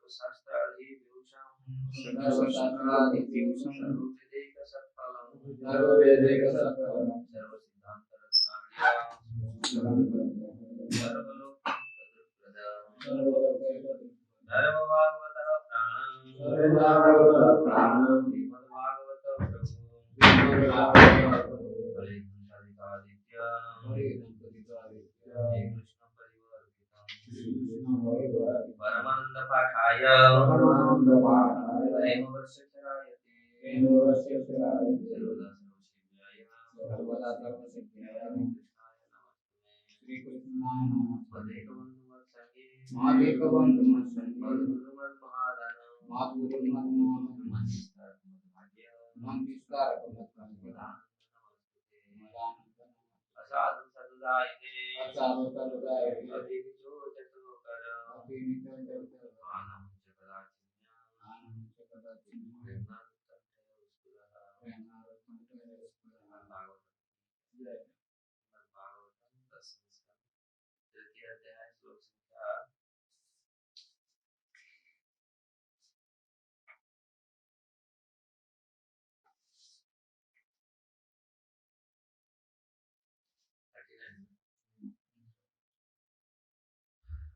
सर्वशास्त्रादिविभूषण परमानंद पाठाय सर्वदा सर्वसिद्ध्याय श्री कृष्णाय नमः। मादेकबंधु मन विस्तार असाधु सदुदायिने अभिनिचो चतुकर आनंद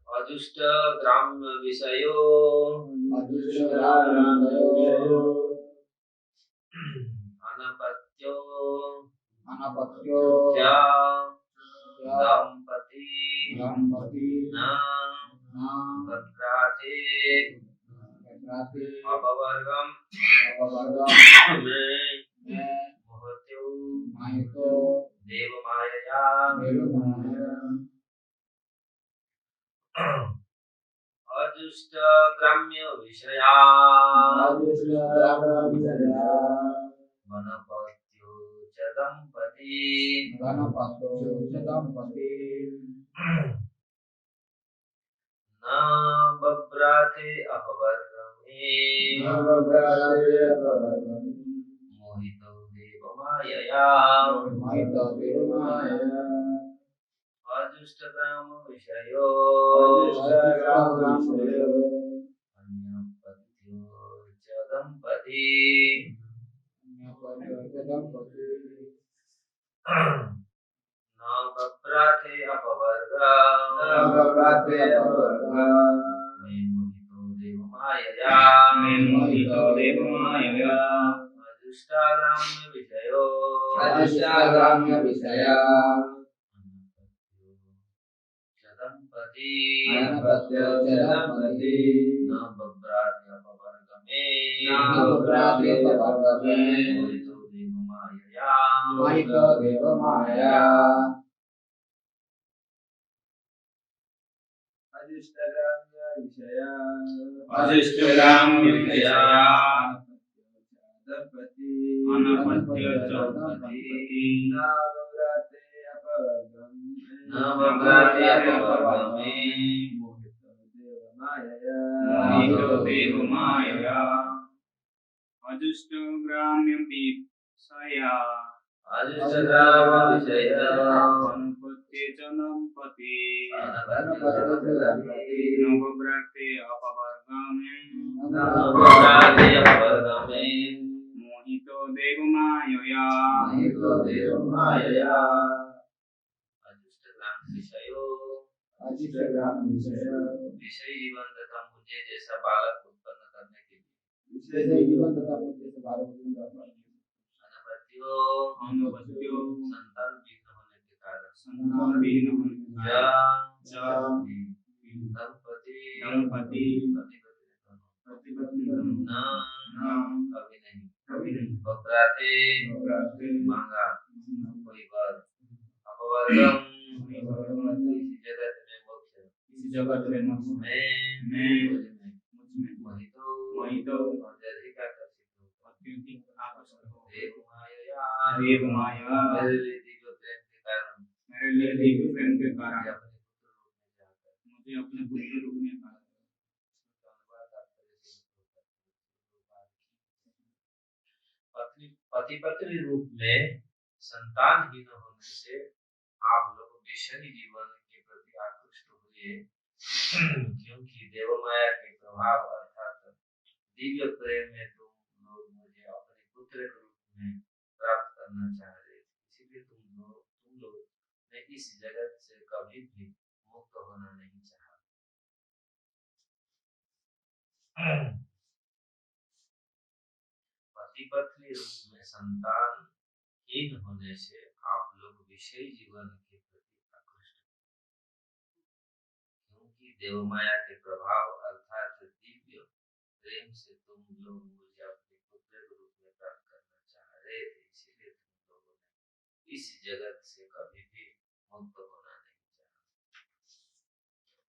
अदुष्ट ग्राम्य विषयो अनपत्यो दंपति न तत्राते अपवर्गम में मोहत्यो देव मायया अदुष्ट ग्राम्य विषया वनपत्यो च दंपति न बभ्राते अपवर्गमे मोहितो देव मायया अदुष्ट ग्राम विषयो अन्यपत्यो च दंपति न बभ्राते अपवर्ग मे मोहितो देव मायया अदुष्टाग्राम्य विषया दंपति न बभ्राते अपवर्गमे मोहितो देव मायया अदुष्टग्राम्य विषया अनपत्यो च दंपति न बभ्राते अपवर्गमे मोहितो देव मायया अदुष्ट ग्राम्य विषया अनुपत्ये च दंपति न बभ्राते अपवर्गमे मोहितो देव मायया विषय जीवन तथा मुझे जैसा बालक उत्पन्न करने के लिए अनपत्यो संतान विहीन होने के कारण दंपति न कभी नहीं बभ्राते मांगा कोई वर अपवर्गम इसी जगत में मोक्ष मैं मोहितो अत्यधिक आकर्षित हो देव माया मेरे लिए दिव्य प्रेम के कारण मुझे अपने पुत्र रूप में पति पत्नी रूप में संतानहीन होने से आप लोग विषयी जीवन के प्रति आकृष्ट हुए क्योंकि देव माया के प्रभाव दिव्य प्रेम में तुम लोग मुझे अपने पुत्र के रूप में प्राप्त करना चाह रहे थे, इसीलिए तुम लोग ने इस जगत से कभी भी मुक्त होना नहीं चाहा। पति पत्नी रूप में संतान हीन होने से आप लोग विषयी जीवन के प्रति आकृष्ट, क्योंकि देव माया के प्रभाव अर्थात दिव्य प्रेम से तुम लोग मुझे अपने पुत्र के रूप में प्राप्त करना चाह रहे थे, इसीलिए तुम लोगों ने इस जगत से कभी भी मुक्त होना नहीं चाहा।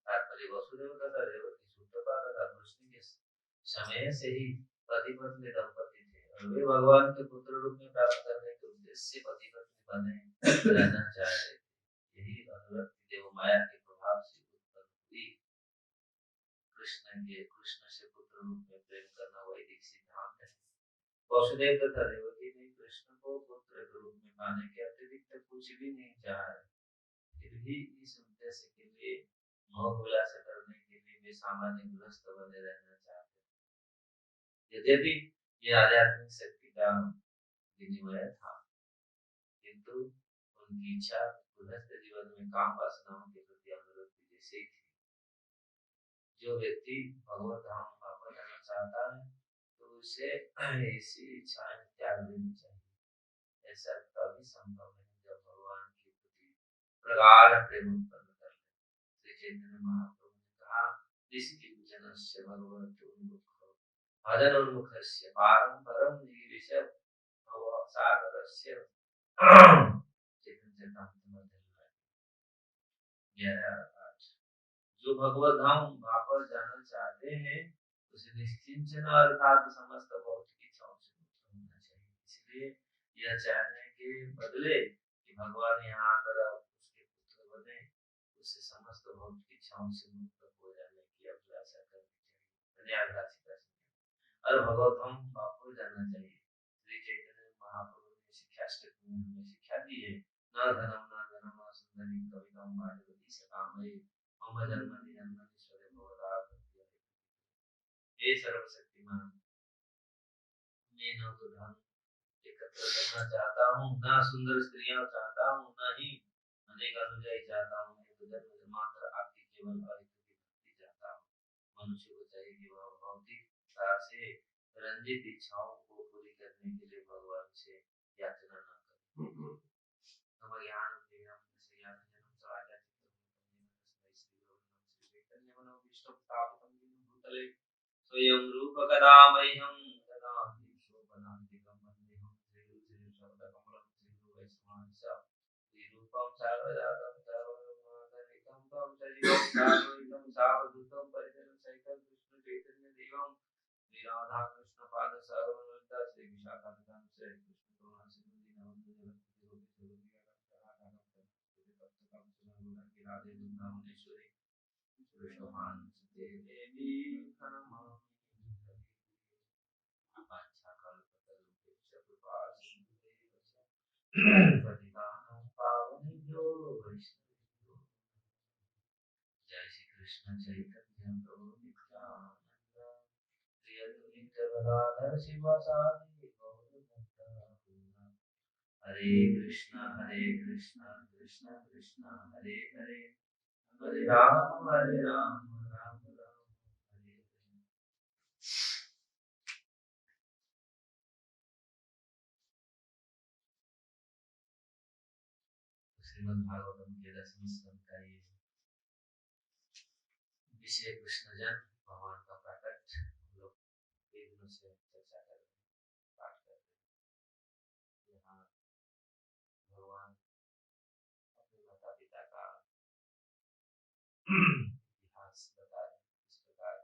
तात्पर्य वसुदेव तथा देवकी सूत्रपात तथा कृष्ण के समय से ही पति पत्नी दंपति थे और वे भगवान के पुत्र रूप में प्राप्त करने के उद्देश्य से पति पत्नी बने रहना चाह रहे थे। यही अनुरक्ति देव माया के प्रभाव से उत्पन्न हुई। कृष्ण से पुत्र रूप में प्रेम करना वैदिक सिद्धांत है। वसुदेव तथा देवकी ने कृष्ण को पुत्र के रूप में पाने के अतिरिक्त कुछ भी नहीं चाहा है, फिर भी इस उद्देश्य के लिए मोह विलास करने के लिए वे सामान्य गृहस्थ बने रहना चाहते हैं। यद्यपि यह आध्यात्मिक शक्ति का विनिमय था, किंतु उनकी इच्छा गृहस्थ जीवन में काम वासनाओं के प्रति अनुरक्ति जैसी थी। जो व्यक्ति भगवत धाम वापस जाना चाहता है तो उसे ऐसी इच्छाएं त्याग देनी चाहिए। ऐसा तभी संभव है जब भगवान के प्रति प्रगाढ़ प्रेम उत्पन्न कर ले। श्री चैतन्य महाप्रभु ने कहा, निष्किंचनस्य भगवतो उन्मुखो भजन उन्मुखस्य पारं परम निविशत भवसागरस्य चैतन्य चैतन्य जो भगवत धाम वापस जाना चाहते हैं उसे निश्चिंतन अर्थात समस्त भौतिक इच्छाओं से मुक्त होना चाहिए। इसलिए यह चाहने के बदले कि भगवान यहाँ आकर उसके पुत्र बने, उसे समस्त भौतिक इच्छाओं से मुक्त हो जाने की अभिलाषा करनी चाहिए, और भगवत धाम वापस जाना चाहिए। श्री चैतन्य महाप्रभु ने शिक्षाष्टक में हमें शिक्षा दी है, न धनम न धनम न सुंदरी कवितम भागवती सकामये मम जन्मनि जन्मनि स्वरे भवदाभक्ति। हे सर्वशक्तिमान, मैं न तो धन एकत्र करना चाहता हूँ, न सुंदर स्त्रियां चाहता हूँ, न ही अनेक अनुयायी चाहता हूँ, मैं तो जन्म जन्मांतर आपकी केवल अहित की भक्ति चाहता हूँ। मनुष्य को चाहिए कि वह भौतिकता से रंजित इच्छाओं को पूरी करने के लिए भगवान से याचना न करे। तम ज्ञान देहम से ज्ञान जन्म सहायता चित्तम श्री चैतन्य मनो विष्णु स्थापितम भूतले स्वयं रूप कदा मह्यं ददाति शोभनान्तिकं वन्देहं श्री शब्दकमलं श्री वैष्णवांश रूपं सागरजातं सर्वमागनिकं तं सजीवं साद्वैतं सावधूतं परिजनं सहितं कृष्ण चैतन्य देवं श्री राधा कृष्ण पाद सर्वनंदा श्री विशाखान्वितं श्री कृष्ण करुणा सिंधु दीनबंधु जगत राधे वृंदावनेश्वरी कृष्णमान देवी प्रणमामि। वाञ्छाकल्पतरुभ्यश्च कृपा सिन्धुभ्यश्च पतितानां पावनेभ्यो वैष्णवेभ्यो। जय श्री कृष्ण चैतन्य प्रभु नित्यानंद श्री अद्वैत गदाधर शिवासादि गौरभक्तवृंद। हरे कृष्ण कृष्ण कृष्ण हरे हरे, हरे राम राम राम हरे हरे। श्रीमद् भागवतम के 10वें स्कंद का ये विषय कृष्ण जन्म भगवान का प्रकट हम लोग कई दिनों से चर्चा कर रहे हैं, पाठ कर रहे हैं। यहाँ भगवान अपने माता पिता का इतिहास बता रहे हैं, इस प्रकार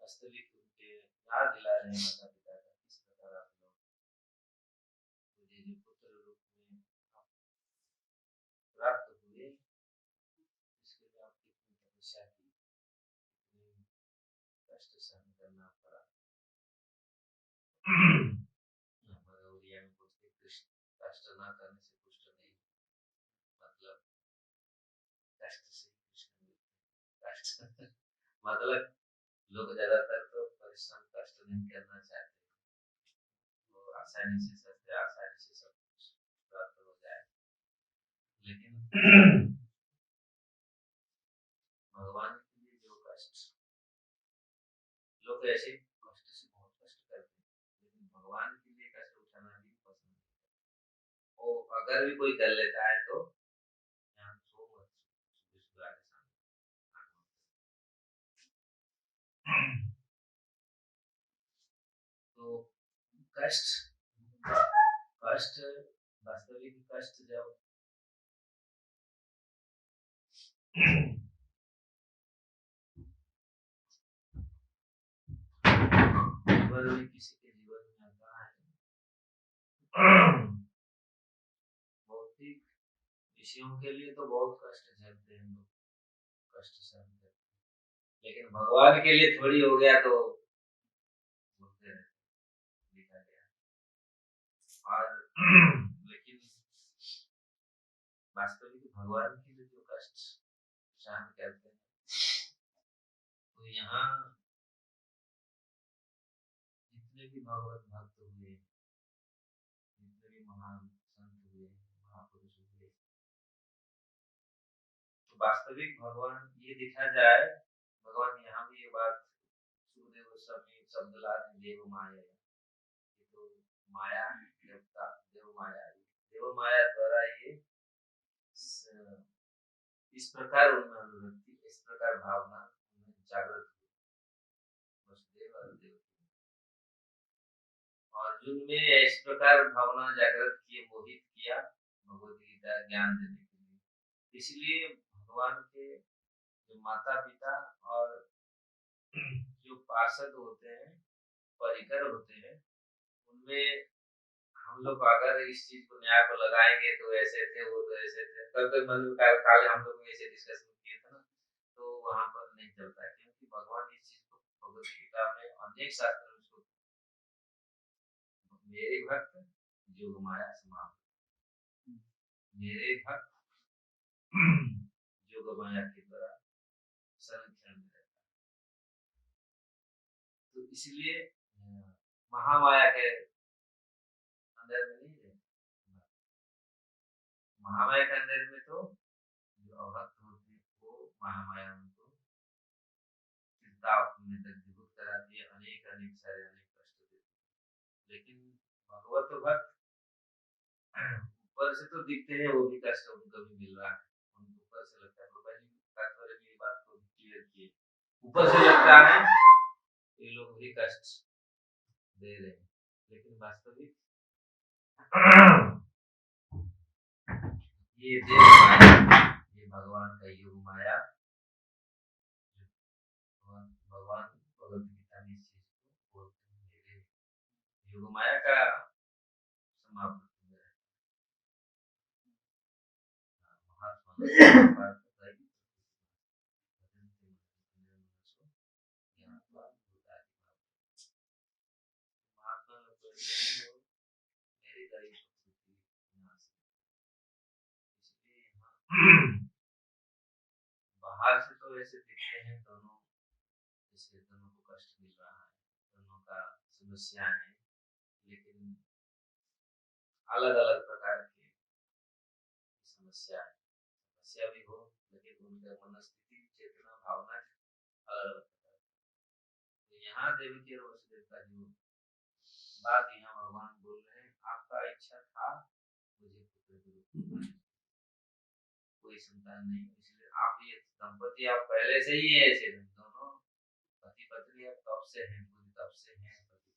वास्तविक उनके याद दिला रहे हैं माता पिता का, किस प्रकार आप लोग मुझे जो पुत्र रूप में प्राप्त हुए, इसके लिए आप कितनी तपस्या की, कितनी कष्ट सहन करना पड़ा। भगवरिया में पूछते कृष्ण कष्ट न करने से पुष्ट नहीं, मतलब कष्ट से कृष्ण कष्ट मतलब लोग ज्यादातर तो परिश्रम कष्ट नहीं करना चाहते, वो आसानी से सस्ते आसानी से सब कुछ प्राप्त हो जाए, लेकिन भगवान के लिए जो कष्ट, लोग ऐसे कष्ट से बहुत कष्ट करते हैं, लेकिन भगवान के लिए कष्ट उठाना भी पसंद है। वो अगर भी कोई कर लेता है तो यहाँ सो मत, सुबह के सामने। तो कष्ट, कष्ट, वास्तविक कष्ट जब जीवन में किसी के जीवन में आता है, भौतिक विषयों के लिए तो बहुत कष्ट झेलते हैं लोग, कष्ट सहन करते हैं, लेकिन भगवान के लिए थोड़ी हो गया तो बोलते रहते, लिखा गया। और लेकिन वास्तविक भगवान के लिए जो कष्ट सहन करते हैं, तो यहाँ जितने भी भगवत भक्त हुए, जितने भी महान संत हुए, महापुरुष हुए, तो वास्तविक भगवान ये देखा जाए, भगवान यहाँ भी ये बात सुखदेव गोस्वामी शब्द लाते, देव माया, ये तो माया देवता, देव माया, देव माया द्वारा ये इस प्रकार उनमें अनुभूति, इस प्रकार भावना उनमें जागृत हुई, वसुदेव और देवकी, अर्जुन में इस प्रकार भावना जागृत किए, मोहित किया भगवत गीता ज्ञान देने के लिए। इसलिए भगवान के जो माता पिता और जो पार्षद होते हैं, परिकर होते हैं, उनमें हम लोग अगर इस चीज को न्याय को लगाएंगे तो ऐसे थे, वो तो ऐसे थे, कल मन में काल हम लोग ऐसे डिस्कशन किए थे ना, तो वहां पर नहीं चलता है, क्योंकि भगवान इस चीज को भगवत गीता में अनेक शास्त्र में उसको, मेरे भक्त योग माया समाप्त, मेरे भक्त योग माया के द्वारा संरक्षण में रहता है। तो इसलिए महामाया के अंदर में नहीं है, महामाया के अंदर में तो जो अभक्त होते हैं वो महामाया उनको चिंता में तक विभुत कराती है, अनेक अनेक सारे अनेक कष्ट देती है, लेकिन भगवत भक्त ऊपर से तो दिखते हैं, वो भी कष्ट उनको भी मिल रहा है, उनको ऊपर से लगता है, प्रभा जी तात्पर्य में बात को क्लियर किए, ऊपर से लगता है ये लोग भी कष्ट दे रहे हैं, लेकिन वास्तविक ये देव माया, ये भगवान का योग माया, भगवान भगवत गीता में इस चीज को बोलते हैं, मेरे योग माया का समाप्त महात्मा बाहर से तो ऐसे दिखते हैं दोनों, जैसे दोनों को कष्ट मिल रहा है, दोनों का समस्या है, लेकिन अलग अलग प्रकार की समस्या है, समस्या भी हो, लेकिन उनका मनस्थिति चेतना भावना अलग अलग प्रकार की। तो यहाँ देवी और वसुदेव का जो बात यहाँ भगवान बोल रहे हैं, आपका इच्छा था मुझे पुत्र के रूप में, कोई संतान नहीं, इसलिए आप ये दंपति आप पहले से ही ऐसे दोनों पति पत्नी अब तब से हैं, पूरी तब से हैं पति।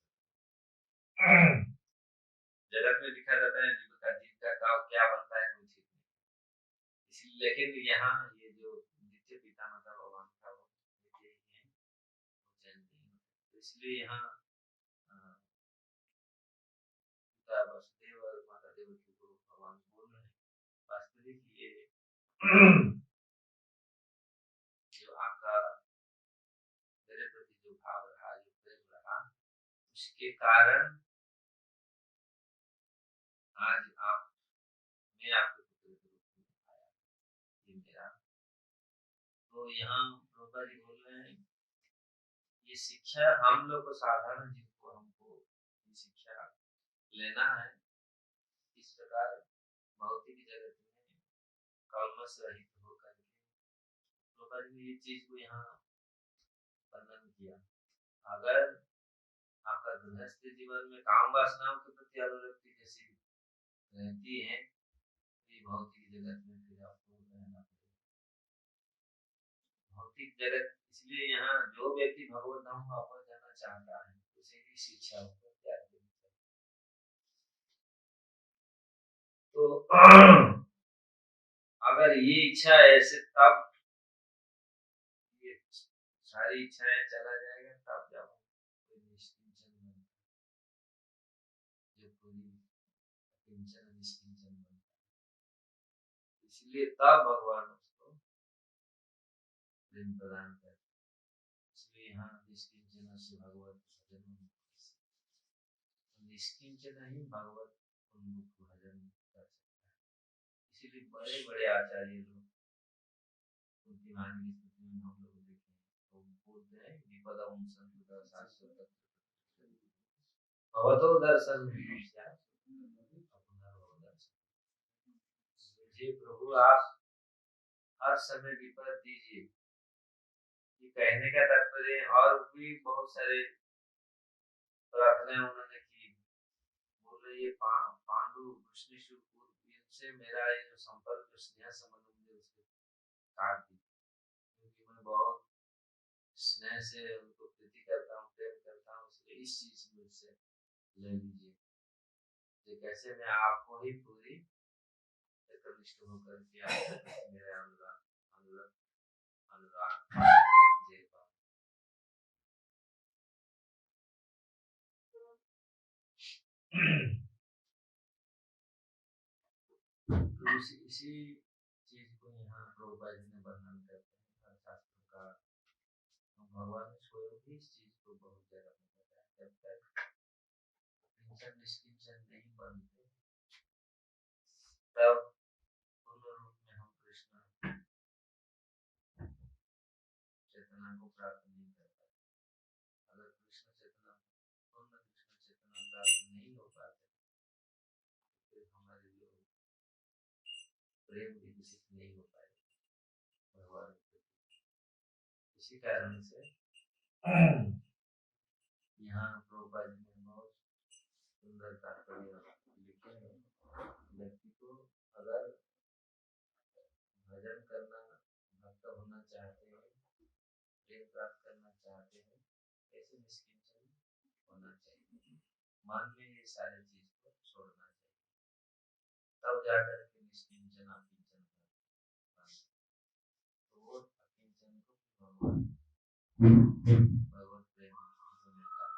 जगत में लिखा जाता है जीव का क्या बनता है कोई ठीक नहीं, इसलिए लेकिन यहाँ ये जो नित्य पिता माता भगवान का वो नित्य ही है, वो चैन नहीं, तो इसलिए यहाँ पिता वसुदेव और माता देवकी को भगवान बोल रहे हैं, वास्तविक ये जो आपका मेरे प्रति जो भाव रहा, जो प्रेम रहा, उसके कारण आज आप, मैं आपके पुत्र के रूप में आया, ये मेरा। तो यहाँ प्रभुपाद जी बोल रहे हैं ये शिक्षा हम लोग को साधारण जिनको हमको ये शिक्षा लेना है, इस प्रकार भौतिक जगत में कलमश रहित होकर के प्रभुपाद जी ने ये चीज को यहाँ वर्णन किया। अगर आपका गृहस्थ जीवन में काम वासनाओं के प्रति अनुरक्ति जैसी रहती है, तो ये भौतिक जगत में फिर आपको रहना पड़ेगा। भौतिक जगत इसलिए यहाँ जो व्यक्ति भगवत धाम वापस जाना चाहता है उसे की शिक्षा को त्याग देनी चाहिए। तो अगर ये इच्छा ऐसे तब ये सारी इच्छाएं चला जाएगा, तब जब कोई निष्किंचन बनता है, जो पूरी किंचन निष्किंचन बनता है, इसलिए तब भगवान उसको प्रेम प्रदान करते हैं। इसलिए यहाँ निष्किंचन से भगवत भजन, निष्किंचन ही भगवत उन्मुख भजन कर सकता है। इसीलिए बड़े बड़े आचार्य लोग उनकी वाणी की स्तुति में हम लोग देखें तो बोलते हैं विपदम संतुर शाश्वत भवतो दर्शन मुझे प्रभु आप हर समय विपद दीजिए। ये कहने का तात्पर्य और भी बहुत सारे प्रार्थनाएं उन्होंने की। बोले ये पांडु कृष्णेश्वर इनसे मेरा ये जो संपर्क जो स्नेह संबंध मुझे उसके काट दी, क्योंकि मैं बहुत स्नेह से उनको प्रीति करता हूँ, प्रेम करता हूँ, इसलिए इस चीज मुझसे ले लीजिए। ये कैसे मैं आपको ही पूरी एकनिष्ठ होकर के आपके मेरे अनुराग अनुराग अनुराग दे पाऊं। तो इसी चीज को यहाँ प्रभुपाद जी ने वर्णन करते हैं हर शास्त्र का। तो भगवान ने स्वयं भी इस चीज को बहुत जगह में बताया, जब तक किंचन निष्किंचन नहीं बनते तब पूर्ण रूप में हम कृष्ण चेतना को प्राप्त नहीं कर पाते। अगर कृष्ण चेतना पूर्ण कृष्ण चेतना प्राप्त नहीं हो पाते फिर हमारे जो प्रेम विकसित नहीं हो पाएगा भगवान के प्रति। इसी कारण से यहाँ प्रभुपाद जी ने बहुत सुंदर तात्पर्य लिखे हैं। व्यक्ति को अगर भजन करना, भक्त होना चाहते हैं, प्रेम प्राप्त करना चाहते हैं, ऐसे निष्किंचन होना चाहिए। मन में ये सारी चीज को छोड़ना चाहिए, तब जाकर के निष्किंचन अकिंचन तो वो अकिंचन को भगवान भगवत प्रेम को मिलता है।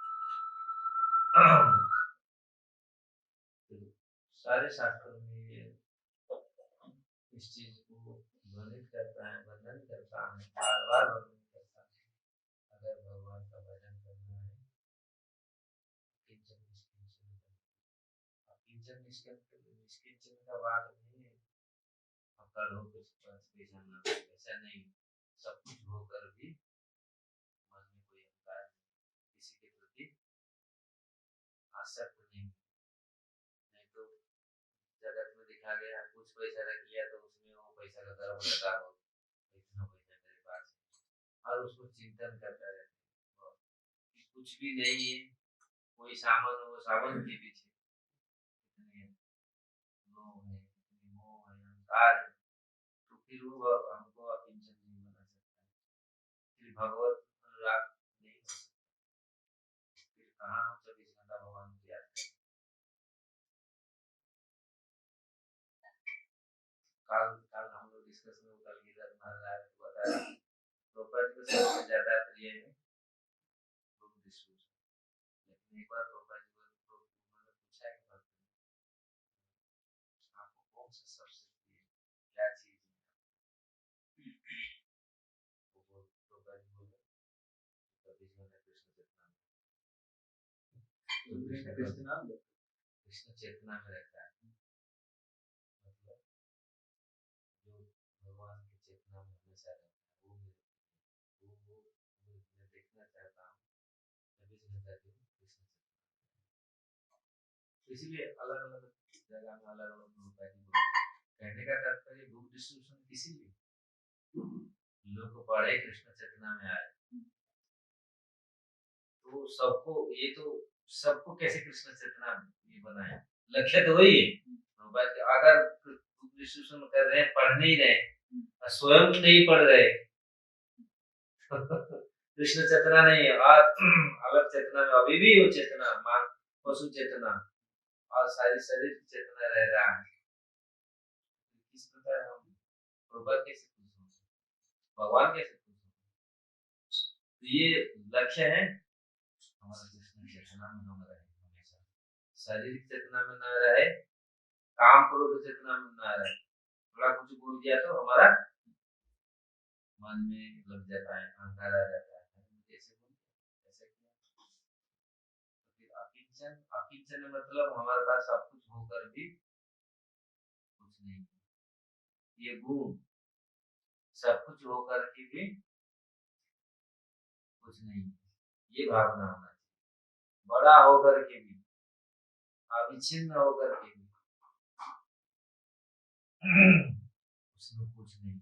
सारे शास्त्रों में ये इस चीज को वर्णित करता है, वर्णन करता है, बार बार वर्णन करता है। अगर भगवान का भजन करना है किंचन निष्किंचन, किंचन निष्किंचन का बात नहीं है अब कर हो कुछ जानना, ऐसा नहीं। सब कुछ होकर भी मन में कोई अहंकार किसी के प्रति आसक्त नहीं। नहीं तो जगत में दिखा गया कुछ पैसा रख लिया तो उसमें वो पैसा का गर्व लगा हो, इतना पैसा मेरे पास है, और उसको चिंतन करता रहता है कुछ भी नहीं है, कोई सामान हो सामान के पीछे इतने लोग हैं, इतनी मोह है, अहंकार है, तो फिर वो हमको अकिंचन नहीं बना सकता है, फिर भगवत अनुराग नहीं हो सकता। फिर कहाँ हम 24 घंटा भगवान को याद करें। कल कल हम लोग डिस्कशन में कल गिरधर महाराज को बताया प्रॉपर्टी को सबसे ज्यादा प्रिय है बुक डिस्ट्रीब्यूशन। लेकिन एक बार प्रॉपर्टी को उन्होंने पूछा कि भक्त आपको कौन सा सबसे प्रिय क्या चीज है, वो प्रॉपर्टी बोले 24 घंटा कृष्ण चेतना में रहता है। मतलब जो भगवान की चेतना में हमेशा रहता है वो मैं देखना चाहता हूँ। करके कृष्ण चेतना। इसीलिए अलग अलग जगह में अलग अलग होता है। कहने का तात्पर्य बुक डिस्ट्रीब्यूशन किसी लिए लोग पढ़े कृष्ण चेतना में आए, तो सबको ये तो सबको कैसे कृष्ण चेतना ये बनाए, लक्ष्य तो वही है। अगर बुक डिस्ट्रीब्यूशन कर रहे हैं, पढ़ नहीं रहे, स्वयं नहीं पढ़ रहे कृष्ण चेतना नहीं है और अलग चेतना में अभी भी वो चेतना मान पशु चेतना और सारी शरीर की चेतना रह रहा है। किस प्रकार हम प्रभु कैसे खुश हों, भगवान कैसे खुश हों? तो ये लक्ष्य है हमारा कृष्ण चेतना में हम रहे हमेशा, शारीरिक चेतना में न रहे, काम क्रोध चेतना में न रहे। थोड़ा कुछ बोल दिया तो हमारा मन में लग जाता है, अहंकार आ जाता है, कैसे बोल ऐसे किया। तो फिर अकिंचन, अकिंचन मतलब हमारे पास सब कुछ होकर भी कुछ नहीं, ये गुण सब कुछ होकर के भी कुछ नहीं, ये भावना होना चाहिए। बड़ा होकर के भी, अविच्छिन्न होकर के भी उसमें कुछ नहीं,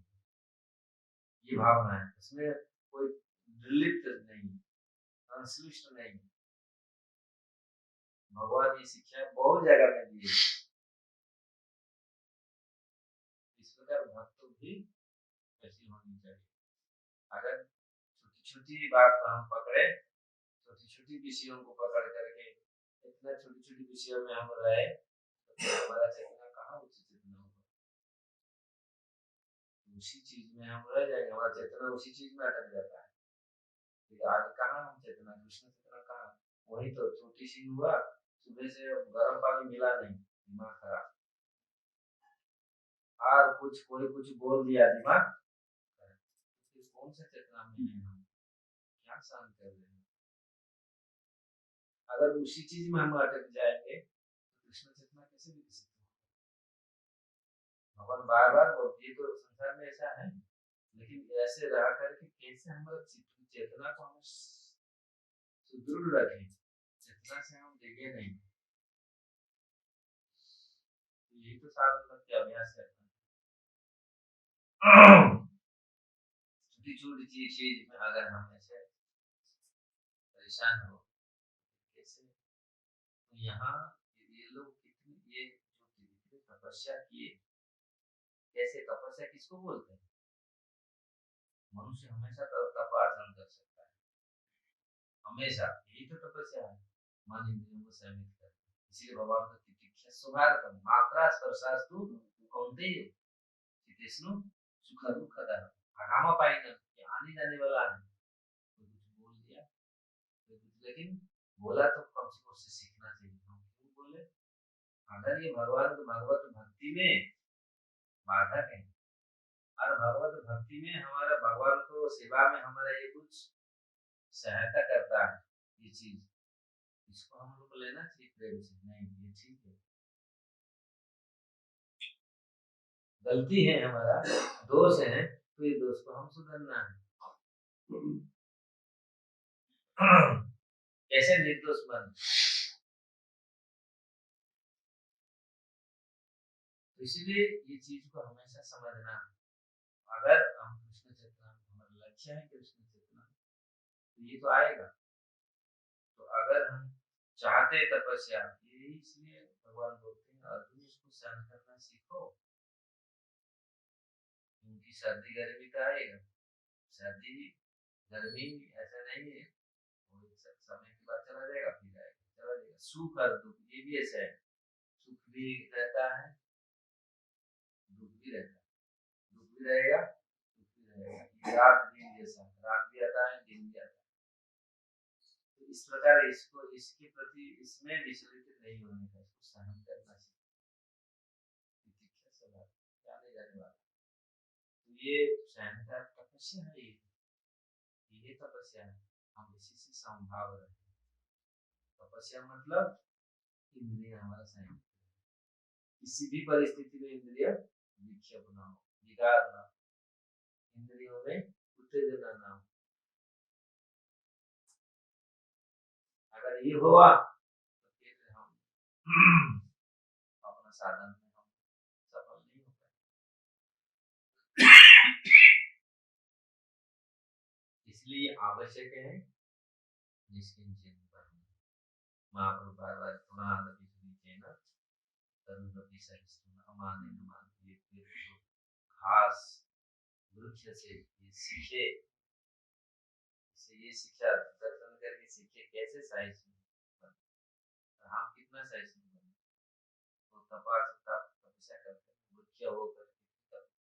ये भावना है। उसमें कोई निर्लिप्त नहीं, संश्लिष्ट नहीं। भगवान ये शिक्षा बहुत जगह में दी है। इस प्रकार भक्तों भी कैसी होनी चाहिए। अगर छोटी छोटी बात को हम पकड़े, छोटी छोटी विषयों को पकड़ करके इतना छोटी छोटी विषयों में हम रहे, तो हमारा चेतना कहाँ उच्च चेतना होगा, उसी चीज में हम रह जाएंगे, हमारा चेतना उसी चीज में अटक जाता है। फिर आगे कहाँ हम चेतना, कृष्ण चेतना कहाँ, वही तो छोटी सी हुआ, सुबह से गर्म पानी मिला नहीं, दिमाग खराब, और कुछ कोई कुछ बोल दिया, दिमाग खराब। तो कौन सा चेतना में है हम, क्या शांत कर रहे हैं। अगर उसी चीज में हम अटक जाएंगे तो कृष्ण चेतना कैसे विकसित होगा। भगवान बार बार बोलते हैं, तो संसार में ऐसा है, लेकिन ऐसे रह करके कैसे हमारा चेतना को हम सुदृढ़ रखें, चेतना से हम डिगे नहीं। तो यही तो साधन के अभ्यास करना है। छोटी छोटी चीज में अगर हम ऐसे परेशान हो कैसे, तो यहाँ ये लोग कितनी ये जो कितनी तपस्या किए, कैसे तपस्या किसको बोलते हैं। मनुष्य हमेशा तप आचरण कर सकता है, हमेशा, यही तो तपस्या है, मन इंद्रियों को संयमित कर। इसीलिए भगवान का तितिक्षा सुभारतम मात्रा स्पर्शास्तु कौन्तेय चितेष्णु सुख दुःखदा आगामा पाइना, ये आने जाने वाला है। तो कुछ बोल दिया तो कुछ, लेकिन बोला तो कम से कम उससे सीखना चाहिए। हम क्यों बोले, अगर ये भगवान तो भगवत भक्ति में बाधक है, और भगवत भक्ति में हमारा भगवान को सेवा में हमारा ये कुछ सहायता करता है, ये चीज इसको हम लोग को लेना चाहिए प्रेम से, नहीं ये ठीक है, गलती है हमारा, दोष है, तो ये दोष को हम सुधरना है। कैसे निर्दोष बन, तो इसलिए ये चीज को हमेशा समझना। अगर हम कृष्ण चेतना, हमारा लक्ष्य है कृष्ण चेतना, तो ये तो आएगा। तो अगर हम चाहते तपस्या, ये इसलिए भगवान बोलते हैं अर्जुन इसको सहन करना सीखो, क्योंकि सर्दी गर्मी तो आएगा, सर्दी गर्मी ऐसा नहीं है, समय के बाद चला जाएगा, फिर आएगा चला जाएगा। सुख और दुख ये भी ऐसा है, सुख भी रहता है, दुख भी रहता है, दुख भी रहेगा, सुख भी रहेगा। रात दिन जैसा, रात भी आता है, दिन भी आता है। तो इस प्रकार इसको, इसके प्रति इसमें विचलित नहीं होने का, इसको सहन करना चाहिए, सदा जाने जाने वाला। तो ये सहन का तपस्या है, ये तपस्या है, हम इसी से संभाव रहे। तपस्या मतलब इंद्रिय हमारा संयम, किसी भी परिस्थिति में इंद्रिय विक्षेप ना हो, विकार ना हो, इंद्रियों में उत्तेजना ना हो। नहीं हुआ तो फिर हम अपना साधन में हम सफल नहीं हो पाए। इसलिए आवश्यक है निष्किंचन बनना। महाप्रभु बार-बार पुनः नीचे ना तरुण सहिष्णु अमाने न मान, ये फिर जो घास वृक्ष से ये सीखे, इससे ये शिक्षा दर्शन करके सीखे कैसे सहिष्णु बने। तो हम कितना सहिष्णु बने, तो तपस्या करते हैं, वृक्ष होकर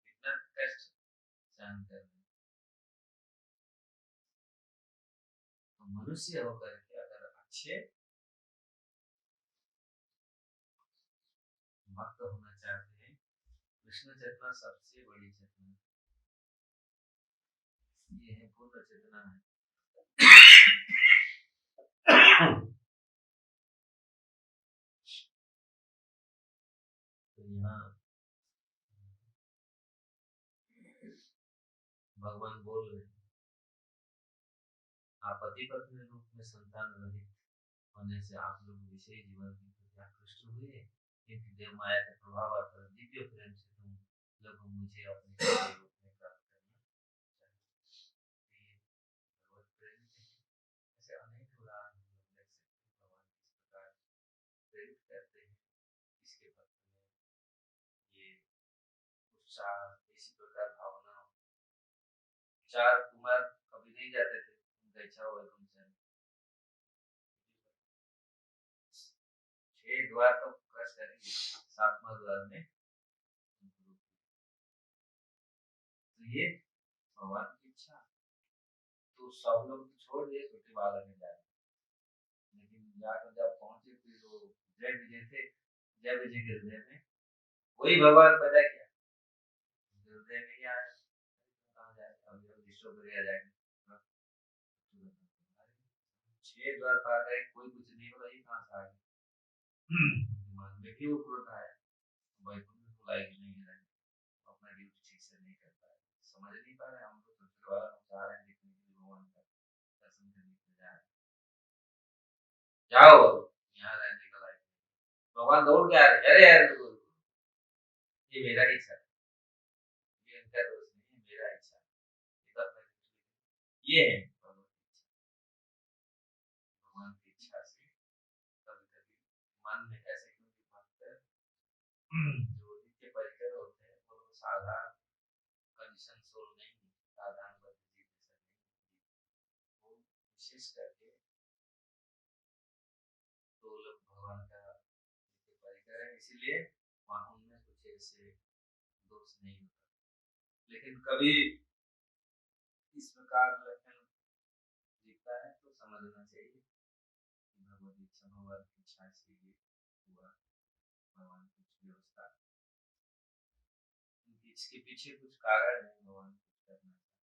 कितना कष्ट सहन कर रहे हैं। तो मनुष्य होकर के अगर अच्छे भक्त होना चाहते हैं, कृष्ण चेतना सबसे बड़ी चेतना, ये है पूर्ण चेतना है। तो यहाँ भगवान बोल रहे हैं, आप पति पत्नी रूप में संतान रहित होने से आप लोग विषय जीवन के प्रति आकृष्ट हुए, क्योंकि देव माया का प्रभाव आता है, दिव्य प्रेम से तुम लोग मुझे अपने रूप में प्राप्त करना चाहिए। भगवत प्रेम ऐसे अनेक उदाहरण हम लोग देख सकते हैं, भगवान किस प्रकार प्रेरित करते हैं इसके भक्त में ये उत्साह, इसी प्रकार भावना। चार कुमार कभी नहीं जाते थे, उनका इच्छा हुआ तुमसे 6 द्वार तो क्रश करेंगे, 7वां द्वार में तो ये भगवान की इच्छा। तो सब लोग तो छोड़ दिए, छोटे बालक में जाए, लेकिन जाकर जब पहुंचे फिर वो जय विजय थे, जय विजय के हृदय में वही भगवान पैदा किया, हृदय में ही आया। कहाँ जाए, अभी अब विश्व पर आ जाएंगे। 6 द्वार पार गए, कोई कुछ नहीं बोला, ये कहाँ से आ गए। मन में भी वो क्रोध आया, वैकुंठ में बुलाए कि नहीं है, अपना ड्यूटी ठीक से नहीं कर पाए, समझ नहीं पा रहे। हम लोग तो वाला चाह रहे हैं देखने के लिए भगवान का दर्शन करने के लिए जा रहे हैं, जाओ यहाँ रहने का लायक। भगवान दौड़ के आ रहे, अरे यार ये मेरा ही इच्छा, ये इनका दोस्त नहीं है, मेरा इच्छा, ये है भगवान की इच्छा से। कभी कभी मन में ऐसे क्योंकि जो नित्य परिकर होते हैं वो लोग साधारण कंडीशन सोल नहीं, साधारण बद्ध जीव जैसा नहीं, वो विशेष करके तो लोग भगवान का नित्य परिकर है, इसीलिए वहाँ उनमें कुछ ऐसे दोष नहीं होता। लेकिन कभी इस प्रकार लक्षण दिखता है तो समझना चाहिए कि भगवत इच्छा, भगवान की इच्छा से ये हुआ, भगवान कुछ व्यवस्था, इसके पीछे कुछ कारण है, भगवान कुछ करना चाहिए,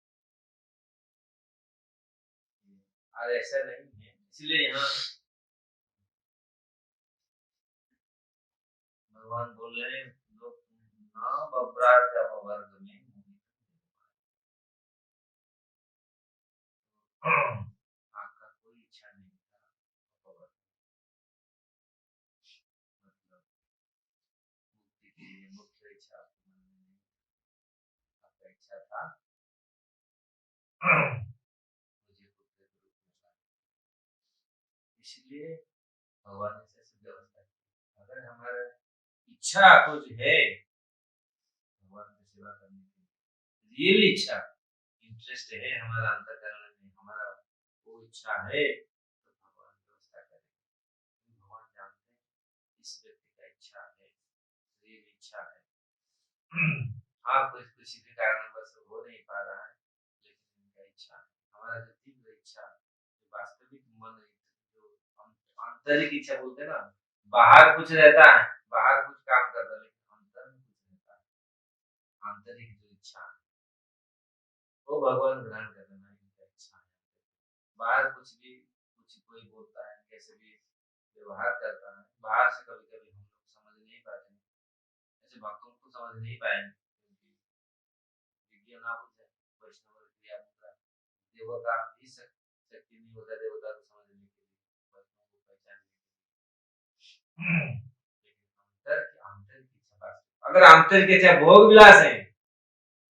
आज ऐसा नहीं है। इसलिए यहाँ भगवान बोल रहे हैं, लोग ना बब्राट अपवर्ग में आपका कोई इच्छा नहीं था अपवर्ग, मतलब मुक्ति के लिए मुख्य इच्छा आपके मन में नहीं, आपका इच्छा था मुझे पुत्र के रूप में लाना, इसलिए भगवान ने ऐसे व्यवस्था की। अगर हमारा इच्छा कुछ है भगवान की सेवा करने की, रियल इच्छा, इंटरेस्ट है हमारा अंतःकरण में, हमारा वो इच्छा है, तो भगवान व्यवस्था करेंगे। भगवान जानते हैं इस व्यक्ति का इच्छा है, रियल इच्छा है। हाँ कुछ किसी भी कारणवश हो नहीं पा रहा है, लेकिन इनका इच्छा है, हमारा जो तीव्र इच्छा, जो वास्तविक मन, जो आंतरिक इच्छा बोलते हैं ना, बाहर कुछ रहता है, बाहर कुछ काम करता है, लेकिन अंतर में कुछ रहता है, आंतरिक जो इच्छा है वो भगवान ग्रहण कर लेना, इनका इच्छा है। बाहर कुछ भी, कुछ कोई बोलता है, कैसे भी व्यवहार करता है, बाहर से कभी कभी हम लोग समझ नहीं पाते हैं, ऐसे भक्तों को समझ नहीं पाएंगे, क्योंकि विज्ञान आप वैष्णव क्रिया मुद्रा, देवता भी शक्ति नहीं होता देवता को समझने के लिए, आंतर की इच्छा, अगर आंतर की इच्छा भोग विलास है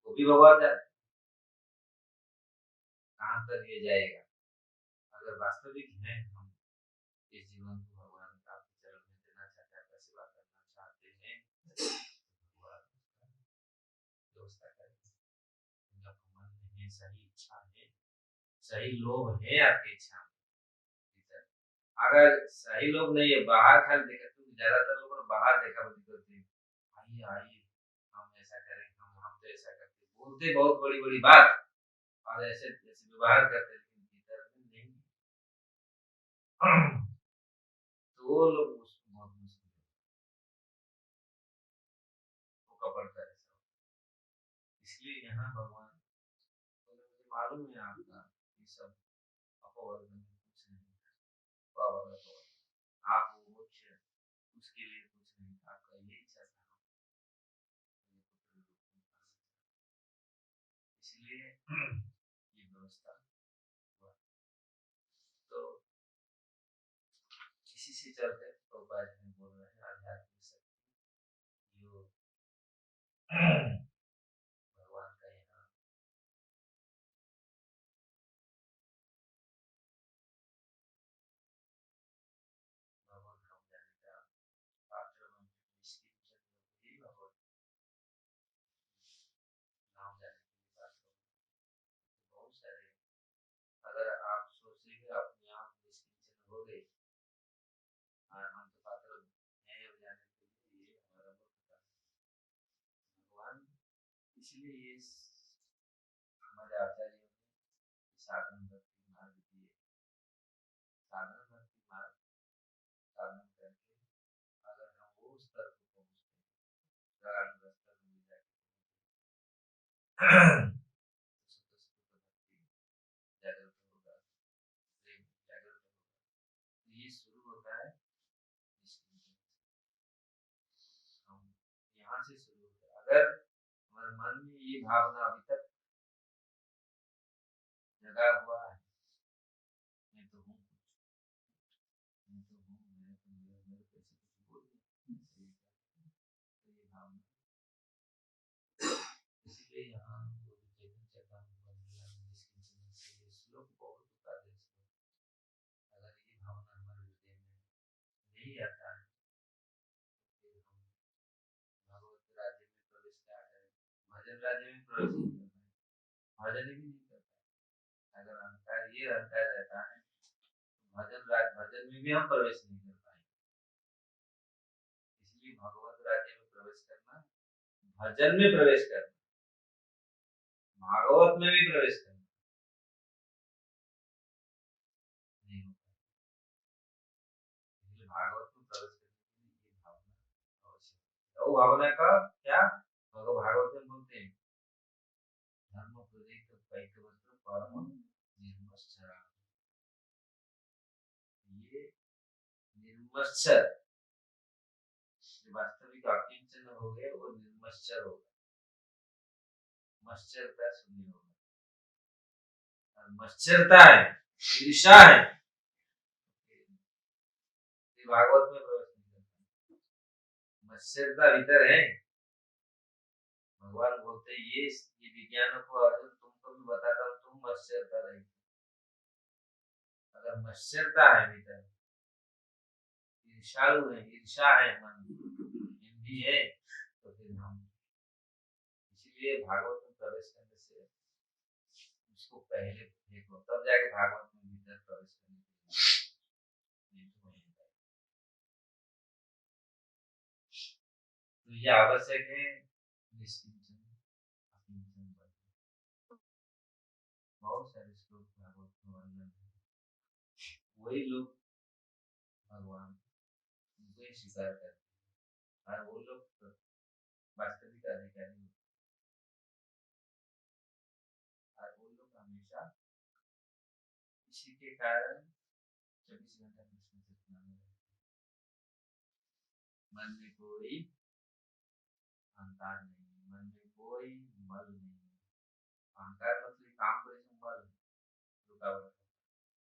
वो भी भगवान जाने कहाँ तक ये जाएगा। अगर वास्तविक है हम इस जीवन को भगवान का आपके चरण में देना चाहते हैं, आपका सेवा करना चाहते हैं, भगवान उसका व्यवस्था करेंगे। क्योंकि आपका मन में है, सही इच्छा है, सही लोभ है आपकी इच्छा में भीतर। अगर सही लोग नहीं है, बाहर खाली देखा, तो ज्यादातर लोग बाहर देखा करते हैं, आइए आइए हम ऐसा करें, हम तो ऐसा करते, बोलते बहुत बड़ी बड़ी बात और ऐसे ऐसे व्यवहार करते, लेकिन भीतर में नहीं। तो वो लोग उसको बहुत मुश्किल वो कपड़ता है सब। इसलिए यहाँ भगवान बोले, मुझे मालूम है आपका ये सब अपवर्ग में कुछ नहीं, आप वो मोक्ष उसके लिए कुछ नहीं, आपका ये इच्छा था इसलिए ये व्यवस्था हुआ। तो इसी से चलते प्रभुपाद जी बोल रहे हैं आध्यात्मिक शक्ति जो भगवान का यहाँ भगवान हम जाने का पात्र बन निश्चित भगवान नाम जाने के लिए पात्र बहुत सारे। अगर आप सोचेंगे अपने आप निश्चिंतन हो गए, हम तो पात्र हैं हो जाने के लिए, ये हमारा मूर्खता भगवान। इसलिए ये हमारे आचार्यों ने साधन भक्ति मार्ग दिए, साधन भक्ति मार्ग साधन करके अगर हम वो स्तर को पहुंचते हैं, स्तर में मिल जाए जागृत होगा, प्रेम जागृत होगा। तो ये शुरू होता है हम यहाँ से शुरू होता है। अगर हमारे मन में ये भावना अभी तक जगा हुआ है, मैं तो हूँ, मैं तो हूँ, मैं तो मेरे पैसे कुछ बोल तो ये भावना, इसलिए यहाँ वो चेतन चेतन ये श्लोक बहुत उतारे श्लोक। अगर ये भावना हमारे हृदय में नहीं आता है तो फिर हम भगवत राज्य में प्रवेश क्या करें, भजन राज्य में प्रवेश नहीं कर पाए, भजन भी नहीं कर पाए। अगर अहंकार ये अहंकार रहता है तो भजन में भी हम प्रवेश नहीं कर पाएंगे। इसलिए भगवत राज्य में प्रवेश करना, भजन में प्रवेश करना, भागवत में भी प्रवेश करना नहीं होता। इसलिए भागवत में प्रवेश करने के लिए ये भावना आवश्यक है। वो भावना का क्या भागवत में बोलते हैं, धर्म प्रदीप्त पैकवस्त्र परम निर्मश्चर। ये निर्मश्चर वास्तविक अकिंचन हो गए, वो निर्मश्चर हो गए। मश्चरता सुनी होगा, मश्चरता है, ईर्षा है, भागवत में प्रवेश नहीं करता। मश्चरता भीतर है। भगवान बोलते ये विज्ञान को अर्जुन तुमको भी बताता हूँ, तुम मश्चरता नहीं। अगर मश्चरता है भीतर, ईर्षालु है, ईर्षा है, मन हिंदी है, तो फिर हम इसीलिए भागवत में प्रवेश करने से उसको पहले देखो, तब जाके भागवत में भीतर प्रवेश करने के लिए तो ये आवश्यक है। निश्चिंतन अकिंचन बहुत सारे श्लोक भागवत में वर्णन है, वही लोग भगवान उनको ही स्वीकार करते हैं और वो लोग वास्तविक अधिकारी और वो लोग हमेशा इसी के कारण 24 घंटा कृष्ण चेतना में मन में कोई अहंकार नहीं, मन में कोई मल नहीं। अहंकार मतलब काम करे से मल रुकावट,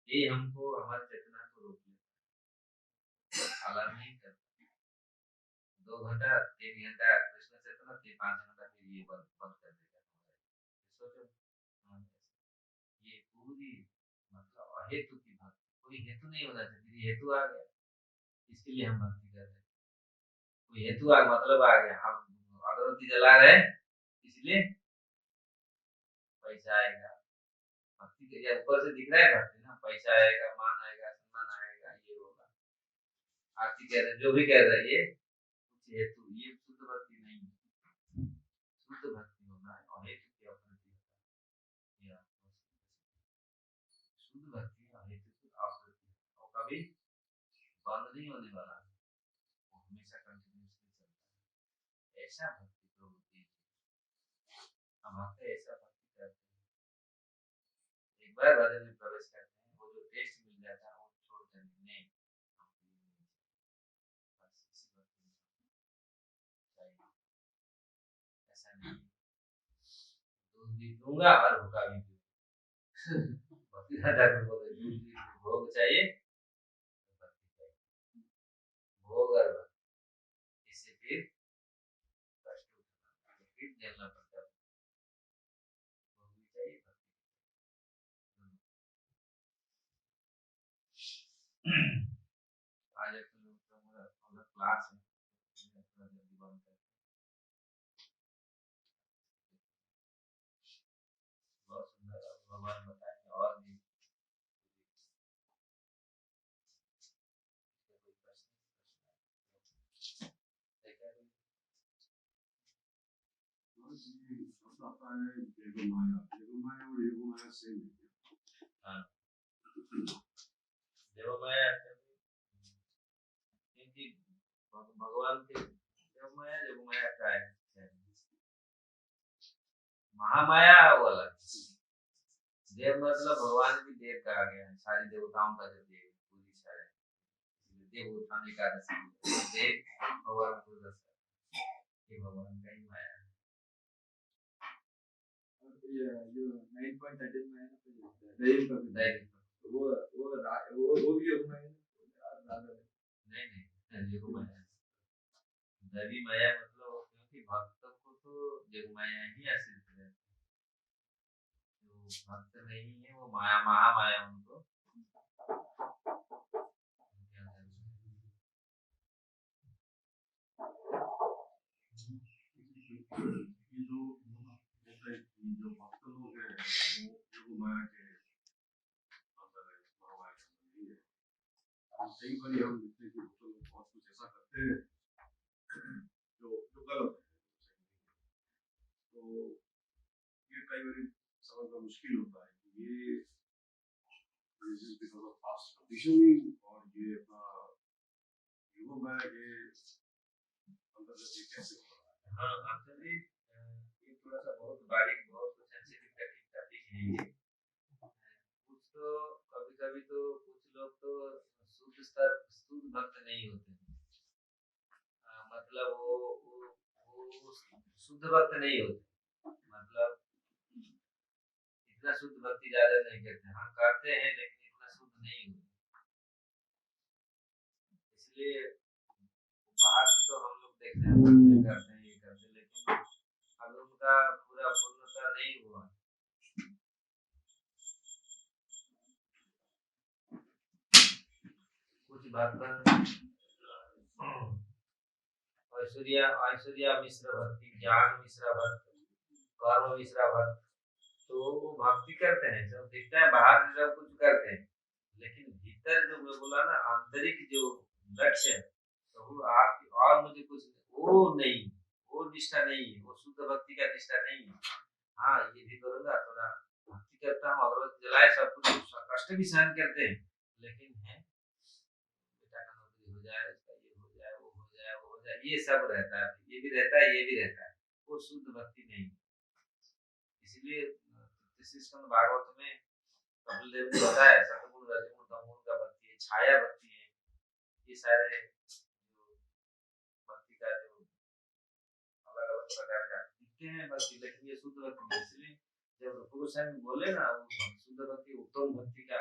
ये हमको हमारी चेतना को रोक लेता है, अलग नहीं करता। 2 घंटा 3 घंटा कृष्ण चेतना, 5 घंटा फिर ये बंद बंद कर देगा। सोचो। हाँ, ये पूरी मतलब अहेतु की भक्ति, कोई हेतु नहीं होना चाहिए, फिर हेतु आ गया, इसके लिए हम भक्ति कर रहे हैं। कोई हेतु आ मतलब आ गया, हम अगरबत्ती जला रहे हैं इसलिए पैसा आएगा, भक्ति के लिए ऊपर से दिख रहा है भक्ति ना, पैसा आएगा, मान आएगा, सम्मान आएगा, ये होगा, आरती कह रहे जो भी कह रहे ये कुछ हेतु, ये शुद्ध भक्ति नहीं है। शुद्ध भक्ति होना है और हेतु की अप्रति होता है, शुद्ध भक्ति और हेतु की अप्रति, और कभी बंद नहीं होने वाला है, वो हमेशा कंटिन्यूसली चलता है। ऐसा भक्ति प्रवृत्ति हम आपको ऐसा भक्ति करते हैं, एक बार भजन में प्रवेश करते हैं, वो जो टेस्ट मिल जाता है वो छोड़ देंगे नहीं, बस इसी भक्ति में चाहिए, ऐसा नहीं दूध भी दूंगा और भूखा भी दूंगा। भक्ति ठाकुर बोले दूध भी भोग चाहिए, भक्ति चाहिए, भोग और भक्ति, इससे फिर कष्ट उठना, फिर झेलना पड़ता है, भोग भी चाहिए भक्ति। आज अपना क्लास है, जल्दी बंद करते हैं। बहुत सुंदर भगवान बताएंगे और भी कोई प्रश्न शब्द आता है देव माया, देव माया और योग माया सेम है क्या? हाँ, देव माया क्योंकि भगवान के देव माया योग माया का है, महामाया वो अलग, देव मतलब भगवान भी देव कहा गया है, सारी देवताओं का जो देव पूरी सारे देव उठाने का देव भगवान को दर्शा, ये भगवान का ही माया है। जो 9.13 में है ना, दैव का वो भी योग माया नहीं योग माया, दैवी माया मतलब क्योंकि भक्त को तो योग माया ही आश्रित है, जो भक्त नहीं है वो माया महामाया उनको जो भक्त लोग हैं वो योग माया के अंदर है, महामाया के अंदर नहीं है। कई बार हम देखते हैं कि भक्त लोग बहुत कुछ ऐसा करते हैं जो जो गलत है, तो ये कई बार समझना मुश्किल होता है कि ये बिकॉज ऑफ पास्ट कंडीशनिंग और ये अपना योग माया के अंतर्गत ये कैसे हो रहा है। हाँ एक्चुअली ये थोड़ा सा बहुत बारीक बहुत सेंसिटिव टॉपिक है ये, कुछ तो कभी कभी तो कुछ लोग तो शुद्ध भक्त नहीं होते, मतलब वो शुद्ध भक्त नहीं होते, मतलब इतना शुद्ध भक्ति ज्यादा नहीं करते, हाँ करते हैं लेकिन इतना शुद्ध नहीं होते, इसलिए बाहर से तो हम लोग देखते हैं भक्ति करते हैं ये करते हैं, लेकिन अब उनका पूरा पूर्णता नहीं हुआ। कुछ भक्त ऐश्वर्या मिश्र भक्ति, ज्ञान मिश्रा भक्त, कर्म मिश्रा भक्त, तो वो भक्ति करते हैं, सब दिखता है बाहर से सब कुछ करते हैं, लेकिन भीतर जो मैं बोला ना आंतरिक जो लक्ष्य है, तो वो आप और मुझे कुछ वो नहीं, वो निष्ठा नहीं है, वो शुद्ध भक्ति का निष्ठा नहीं है। हाँ ये भी करूंगा, थोड़ा भक्ति करता हूँ, अगरबत्ती जलाए, सब कुछ कष्ट भी सहन करते हैं, लेकिन है बेटा का नौकरी हो जाए, इसका ये हो जाए, वो हो जाए, वो हो जाए, ये सब रहता है, ये भी रहता है, ये भी रहता है, वो शुद्ध भक्ति नहीं। इसलिए स्कंद भागवत में कपिल देव ने बताया सतगुण रजगुण तमगुण का भक्ति है, छाया भक्ति है, ये सारे जो भक्ति का जो अलग अलग प्रकार का दिखते हैं भक्ति, लेकिन ये शुद्ध भक्ति। इसलिए जब रूप गोस्वामी बोले ना वो शुद्ध भक्ति उत्तम भक्ति का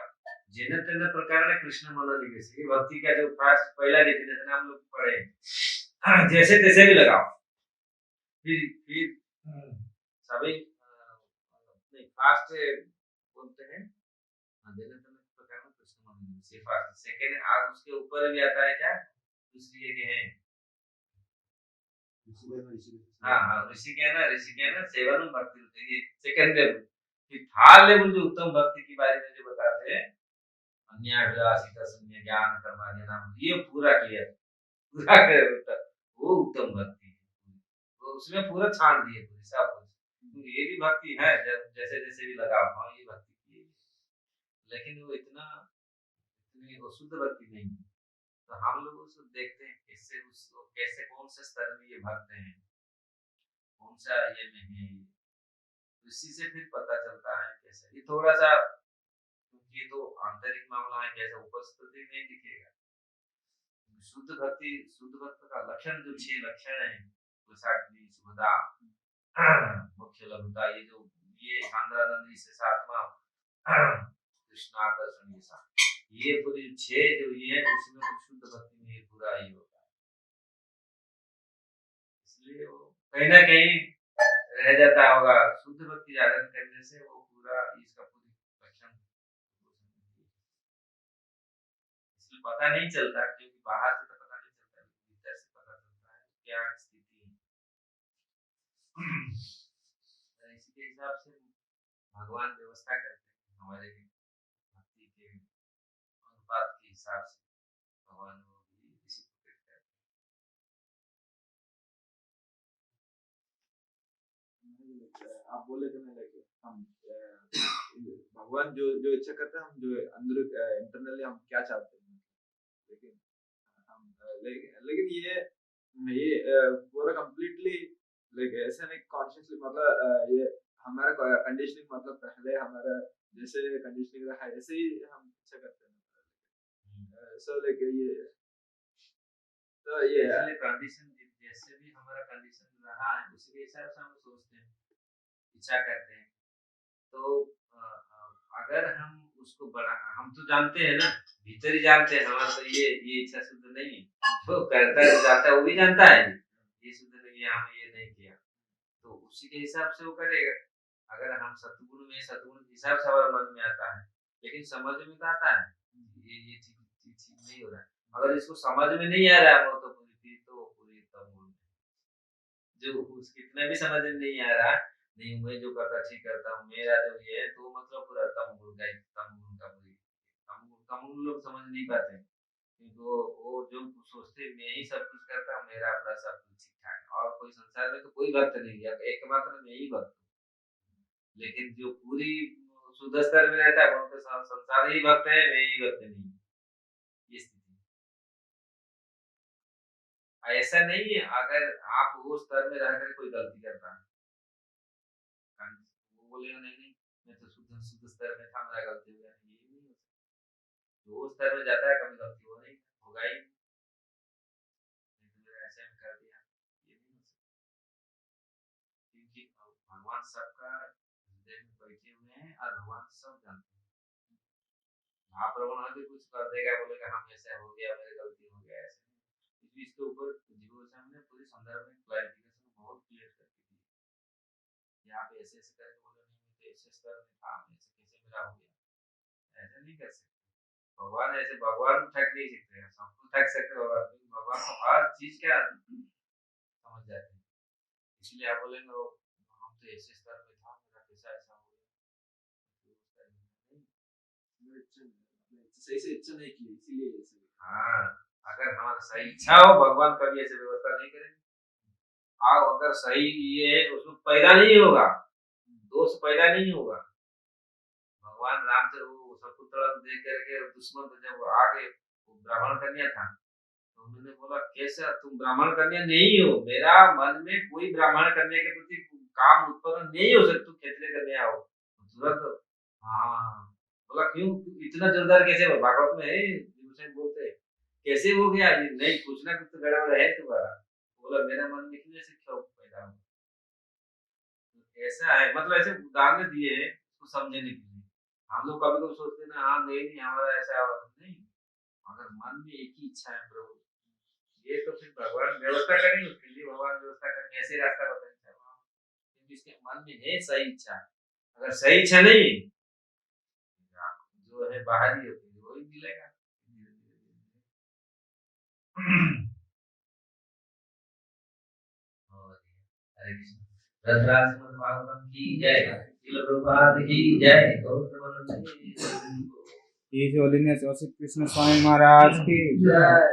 जेन तेन प्रकार कृष्ण मनोनिवेश, ये भक्ति का जो फर्स्ट पहला डेफिनेशन हम लोग पढ़े, जैसे तैसे भी लगाओ। फिर सभी नहीं फास्ट बोलते हैं। देने तो मैं प्रकार में कृष्ण मंदिर से फास्ट सेकंड और उसके ऊपर भी आता है क्या दूसरी एक है। हाँ हाँ ऋषि के ना सेवन भक्ति होती है सेकंड लेवल। फिर थर्ड लेवल जो उत्तम भक्ति की बारे में जो बताते हैं अन्याभिलाषिता शून्य ज्ञान कर्मान्य नाम ये पूरा क्लियर पूरा कर वो उत्तम भक्ति है। तो उसमें पूरा छान दिए पूरी सब कुछ ये भी भक्ति है जैसे जैसे भी लगाओ हाँ ये भक्ति की है। लेकिन वो इतना इतनी वो शुद्ध भक्ति नहीं है। तो हम लोग उसको देखते हैं कैसे उसको कैसे कौन से स्तर में ये भक्त हैं कौन सा ये में है इसी से फिर पता चलता है कैसे ये थोड़ा सा क्योंकि ये तो आंतरिक मामला है कैसे उपस्थिति नहीं दिखेगा। शुद्ध भक्त का लक्षण जो 6 लक्षण है प्रसादनी सुभदा मुख्य लघुता ये जो ये सांद्रानंदी से सातवां कृष्णाकर्षण ये पूरी 6 जो ये है उसमें तो शुद्ध भक्ति में ये पूरा ही होता है। इसलिए वो कहीं ना कहीं रह जाता होगा शुद्ध भक्ति आराधन करने से वो पूरा इसका पूरी लक्षण इसलिए पता नहीं चलता क्योंकि बाहर से तो पता नहीं चलता भीतर से पता चलता है क्या स्थिति है। इसी के हिसाब से भगवान व्यवस्था करते हैं हमारे भक्ति के अनुपात के हिसाब से भगवान वो भी डिसिप्लिन करते हैं। आप बोले थे ना लाइक हम भगवान जो जो इच्छा करते हैं हम जो अंदर इंटरनली हम क्या चाहते हैं लेकिन हम लेकिन ये पूरा कंप्लीटली लाइक ऐसा नहीं कॉन्शियसली मतलब ये हमारा कंडीशनिंग मतलब पहले हमारा जैसे कंडीशनिंग रहा है ऐसे ही हम इच्छा करते हैं सो लाइक ये तो ये इसलिए कंडीशन जैसे भी हमारा कंडीशन रहा है उसी के हिसाब से हम सोचते हैं इच्छा करते हैं। तो अगर हम उसको बढ़ा हम तो जानते हैं ना भीतर ही जानते हैं हमारा तो ये इच्छा शुद्ध नहीं है जो करता है जाता है वो भी जानता है ये शुद्ध नहीं है हम ये नहीं किया तो उसी के हिसाब से वो करेगा। अगर हम सतगुण में सतगुण के हिसाब से हमारे मन में आता है लेकिन समझ में तो आता है ये ठीक नहीं हो रहा है। अगर इसको समझ में नहीं आ रहा है वो तो पूरी तम जो उस कितने भी समझ में नहीं आ रहा नहीं मैं जो करता ठीक करता हूँ मेरा जो ये है तो मतलब पूरा तम गुण का पूरी कम गुण लोग समझ नहीं पाते क्योंकि वो जो सोचते मैं ही सब कुछ करता हूँ मेरा अपना सब कुछ ठीक ठाक है और कोई संसार में तो कोई भक्त नहीं है एकमात्र मैं ही भक्त हूँ। लेकिन जो पूरी शुद्ध स्तर में रहता है उनके संसार ही भक्त है मैं ही भक्त नहीं ये स्थिति ऐसा नहीं है। अगर आप वो स्तर में रहकर कोई गलती करता है वो बोलेगा नहीं मैं तो शुद्ध स्तर में था मेरा गलती हो गया ये नहीं हो सकता जो स्तर में जाता है कभी गलती हो नहीं होगा ही ऐसे में कर दिया ये नहीं हो सकता क्योंकि भगवान सबका हृदय में बैठे हुए हैं और भगवान सब जानते हैं। महाप्रभु भी कुछ कर देगा बोलेगा हम ऐसा हो गया मेरी गलती हो गया ऐसे क्योंकि इसके ऊपर जीवन सामने पूरी संदर्भ में क्लैरिफिकेशन बहुत क्लियर करके दी यहाँ पे ऐसे ऐसे करके बोले नहीं मैं तो ऐसे स्तर में था ऐसे कैसे मेरा हो गया ऐसे नहीं कर सकते। भगवान ऐसे भगवान ठग नहीं सकते सबको ठग सकते भगवान क्योंकि भगवान को हर चीज क्या समझ जाते हैं। इसलिए आप बोलेंगे हम तो ऐसे स्तर में था मेरा कैसा ऐसा हो गया सही से इच्छा नहीं की इसीलिए ऐसे हाँ अगर हमारा सही इच्छा हो भगवान कभी ऐसे व्यवस्था नहीं करेंगे। आप अगर सही ये है उसमें पैदा नहीं होगा दोष पैदा नहीं होगा। भगवान राम से वो शकुंतला को देख करके दुश्मन को जब आगे ब्राह्मण कन्या था तो उन्होंने बोला कैसे तुम ब्राह्मण कन्या नहीं हो मेरा मन में कोई ब्राह्मण कन्या के प्रति काम उत्पन्न नहीं हो सकता तुम क्षत्रिय कन्या हो तुरंत हाँ बोला क्यों इतना जोरदार कैसे हो भागवत में है विभूषण बोलते कैसे हो गया ये नहीं कुछ ना कुछ तो गड़बड़ है तुम्हारा बोला मेरा मन में क्यों ऐसे क्यों पैदा हुआ ऐसा है मतलब ऐसे उदाहरण दिए हैं उसको समझने के लिए। हम लोग कभी कभी सोचते हैं ना नहीं हमारा ऐसा नहीं अगर मन में एक ही इच्छा है प्रभु ये तो फिर भगवान व्यवस्था करेंगे, उसके लिए भगवान व्यवस्था करेंगे, ऐसे रास्ता बताएंगे भगवान। क्योंकि इसके मन में है सही इच्छा, अगर सही इच्छा नहीं है, जो है बाहरी है वही मिलेगा। हरे कृष्ण। रतराज श्रीमद् भागवतम की जय, श्रील प्रभुपाद की जय, गौर ये जो होलीनेस औसित कृष्ण स्वामी महाराज की जय।